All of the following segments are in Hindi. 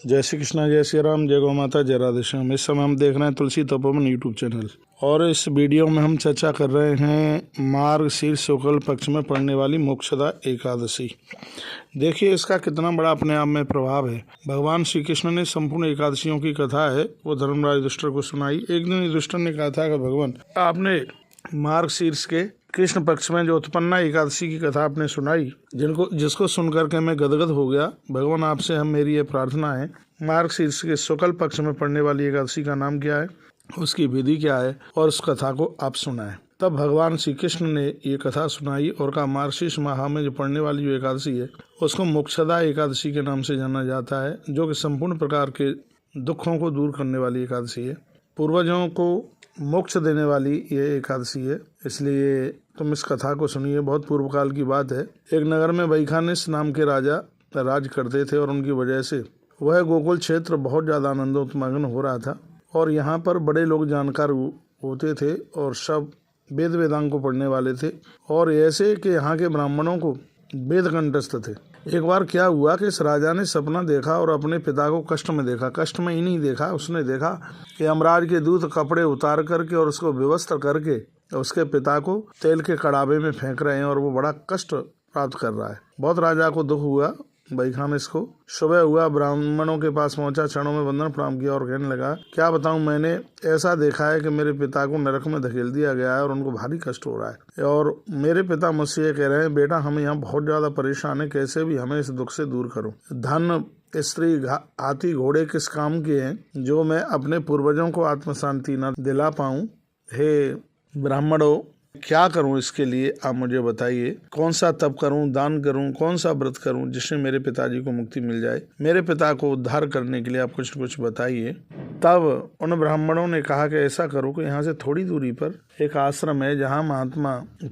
जय श्री कृष्णा, जय श्री राम, जय गौ माता, जय राधे श्याम। इस समय हम देख रहे हैं तुलसी तपोवन यूट्यूब चैनल और इस वीडियो में हम चर्चा कर रहे हैं मार्गशीर्ष शुक्ल पक्ष में पड़ने वाली मोक्षदा एकादशी। देखिए इसका कितना बड़ा अपने आप में प्रभाव है। भगवान श्री कृष्ण ने संपूर्ण एकादशियों की कथा है वो धर्मराज युधिष्ठिर को सुनाई। एक दिन युधिष्ठिर ने कहा था कि भगवान आपने मार्गशीर्ष के कृष्ण पक्ष में जो उत्पन्ना एकादशी की कथा आपने सुनाई, जिसको सुनकर के मैं गदगद हो गया। भगवान आपसे मेरी ये प्रार्थना है, मार्गशीर्ष के शुक्ल पक्ष में पड़ने वाली एकादशी का नाम क्या है, उसकी विधि क्या है और उस कथा को आप सुनाएं। तब भगवान श्री कृष्ण ने ये कथा सुनाई और कहा मार्गशीर्ष माह में जो पड़ने वाली जो एकादशी है उसको मोक्षदा एकादशी के नाम से जाना जाता है, जो कि संपूर्ण प्रकार के दुखों को दूर करने वाली एकादशी है, पूर्वजों को मोक्ष देने वाली ये एकादशी है। इसलिए तुम इस कथा को सुनिए। बहुत पूर्व काल की बात है। एक नगर में वैखानस नाम के राजा राज करते थे और उनकी वजह से वह गोकुल क्षेत्र बहुत ज़्यादा आनंदोत्मग्न हो रहा था और यहाँ पर बड़े लोग जानकार होते थे और सब वेद वेदांग को पढ़ने वाले थे और ऐसे कि यहाँ के ब्राह्मणों को वेद कंठस्थ थे। एक बार क्या हुआ कि इस राजा ने सपना देखा और अपने पिता को कष्ट में देखा। कष्ट में ही नहीं देखा, उसने देखा कि यमराज के दूत कपड़े उतार करके और उसको विवस्त्र करके उसके पिता को तेल के कड़ाबे में फेंक रहे हैं और वो बड़ा कष्ट प्राप्त कर रहा है। बहुत राजा को दुख हुआ। वैखानस को सुबह हुआ, ब्राह्मणों के पास पहुंचा, क्षणों में वंदन प्रणाम किया और कहने लगा क्या बताऊं, मैंने ऐसा देखा है कि मेरे पिता को नरक में धकेल दिया गया है और उनको भारी कष्ट हो रहा है और मेरे पिता मुझसे ये कह रहे हैं बेटा हम यहाँ बहुत ज्यादा परेशान है, कैसे भी हमें इस दुख से दूर करो। धन स्त्री हाथी घोड़े किस काम के हैं जो मैं अपने पूर्वजों को आत्म शांति न दिला पाऊं। हे ब्राह्मणों, क्या करूं इसके लिए आप मुझे बताइए। कौन सा तप करूं, दान करूं, कौन सा व्रत करूं जिससे मेरे पिताजी को मुक्ति मिल जाए। मेरे पिता को उद्धार करने के लिए आप कुछ बताइए। तब उन ब्राह्मणों ने कहा कि ऐसा करो कि यहाँ से थोड़ी दूरी पर एक आश्रम है जहाँ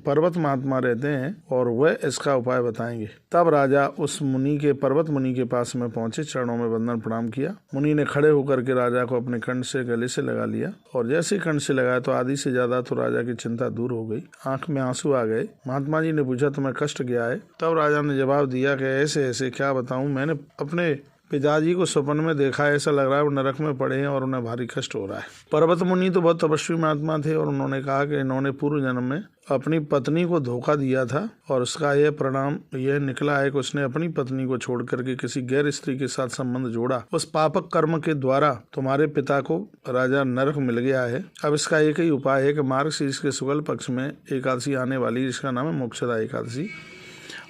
पर्वत महात्मा रहते हैं और वह इसका उपाय बताएंगे। तब राजा उस पर्वत मुनि के पास में पहुंचे, चरणों में वंदन प्रणाम किया। मुनि ने खड़े होकर के राजा को अपने कंठ से गले से लगा लिया और जैसे कंठ से लगाया तो आधी से ज्यादा तो राजा की चिंता दूर हो गई, आंख में आंसू आ गए। महात्मा जी ने पूछा तुम्हें कष्ट क्या है। तब राजा ने जवाब दिया कि ऐसे ऐसे क्या बताऊं, मैंने अपने पिताजी को सपन में देखा, ऐसा लग रहा है वो नरक में पड़े हैं और उन्हें भारी कष्ट हो रहा है। पर्वत मुनि तो बहुत तपस्वी महात्मा थे और उन्होंने कहा कि इन्होंने पूर्व जन्म में अपनी पत्नी को धोखा दिया था और उसका यह परिणाम यह निकला है कि उसने अपनी पत्नी को छोड़ करके किसी गैर स्त्री के साथ संबंध जोड़ा। उस पापक कर्म के द्वारा तुम्हारे पिता को राजा नरक मिल गया है। अब इसका एक ही उपाय है कि मार्गशीर्ष के शुक्ल पक्ष में एकादशी आने वाली, जिसका नाम है मोक्षदा एकादशी,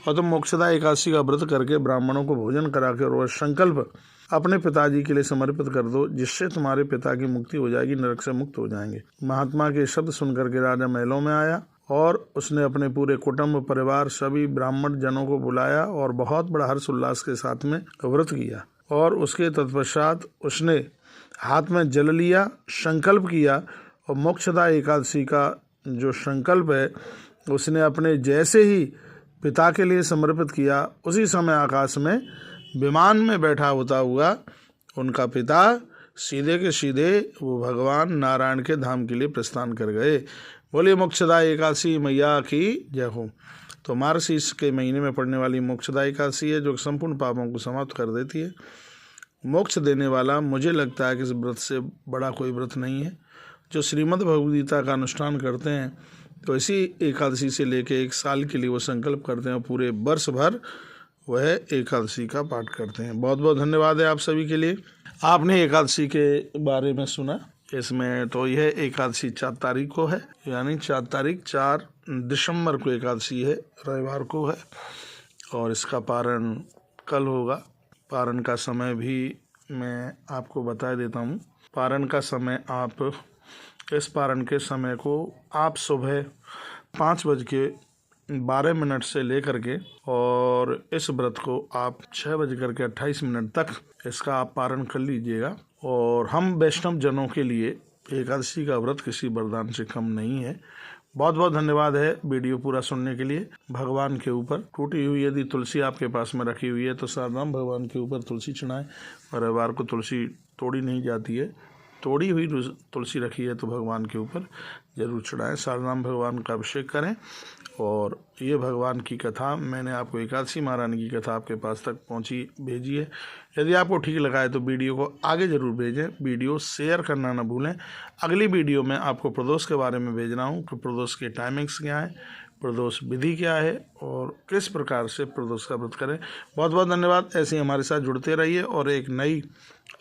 और तुम मोक्षदा एकादशी का व्रत करके ब्राह्मणों को भोजन करा के और वह संकल्प अपने पिताजी के लिए समर्पित कर दो, जिससे तुम्हारे पिता की मुक्ति हो जाएगी, नरक से मुक्त हो जाएंगे। महात्मा के शब्द सुनकर के राजा महलों में आया और उसने अपने पूरे कुटुंब परिवार सभी ब्राह्मण जनों को बुलाया और बहुत बड़ा हर्ष उल्लास के साथ में व्रत किया और उसके तत्पश्चात उसने हाथ में जल लिया, संकल्प किया और मोक्षदा एकादशी का जो संकल्प है उसने अपने जैसे ही पिता के लिए समर्पित किया, उसी समय आकाश में विमान में बैठा होता हुआ उनका पिता सीधे के सीधे वो भगवान नारायण के धाम के लिए प्रस्थान कर गए। बोलिए मोक्षदा एकादशी मैया की जय हो। तो मार्गशीर्ष के महीने में पड़ने वाली मोक्षदा एकादशी है जो संपूर्ण पापों को समाप्त कर देती है, मोक्ष देने वाला। मुझे लगता है कि इस व्रत से बड़ा कोई व्रत नहीं है। जो श्रीमद् भगवद गीता का अनुष्ठान करते हैं तो इसी एकादशी से लेके 1 साल के लिए वो संकल्प करते हैं और पूरे वर्ष भर वह एकादशी का पाठ करते हैं। बहुत बहुत धन्यवाद है आप सभी के लिए। आपने एकादशी के बारे में सुना। इसमें तो यह एकादशी 4 तारीख को है, यानी 4 दिसंबर को एकादशी है, रविवार को है और इसका पारण कल होगा। पारण का समय भी मैं आपको बता देता हूँ। पारण का समय आप इस पारण के समय को आप सुबह 5:12 से लेकर के और इस व्रत को आप 6:28 तक इसका आप पारण कर लीजिएगा। और हम वैष्णव जनों के लिए एकादशी का व्रत किसी वरदान से कम नहीं है। बहुत बहुत धन्यवाद है वीडियो पूरा सुनने के लिए। भगवान के ऊपर टूटी हुई यदि तुलसी आपके पास में रखी हुई है तो साधारण भगवान के ऊपर तुलसी चढ़ाएं। रविवार को तुलसी तोड़ी नहीं जाती है, तोड़ी हुई तुलसी रखी है तो भगवान के ऊपर जरूर चढ़ाएं। सालराम भगवान का अभिषेक करें और ये भगवान की कथा मैंने आपको एकादशी महारानी की कथा आपके पास तक भेजी है। यदि आपको ठीक लगा है तो वीडियो को आगे ज़रूर भेजें, वीडियो शेयर करना ना भूलें। अगली वीडियो में आपको प्रदोष के बारे में भेज रहा हूँ कि प्रदोष के टाइमिंग्स क्या है, प्रदोष विधि क्या है और किस प्रकार से प्रदोष का व्रत करें। बहुत बहुत धन्यवाद। ऐसे ही हमारे साथ जुड़ते रहिए और एक नई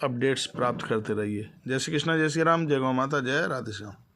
अपडेट्स प्राप्त करते रहिए। जय श्री कृष्ण, जय श्री राम, जय गौ माता, जय राधे श्याम।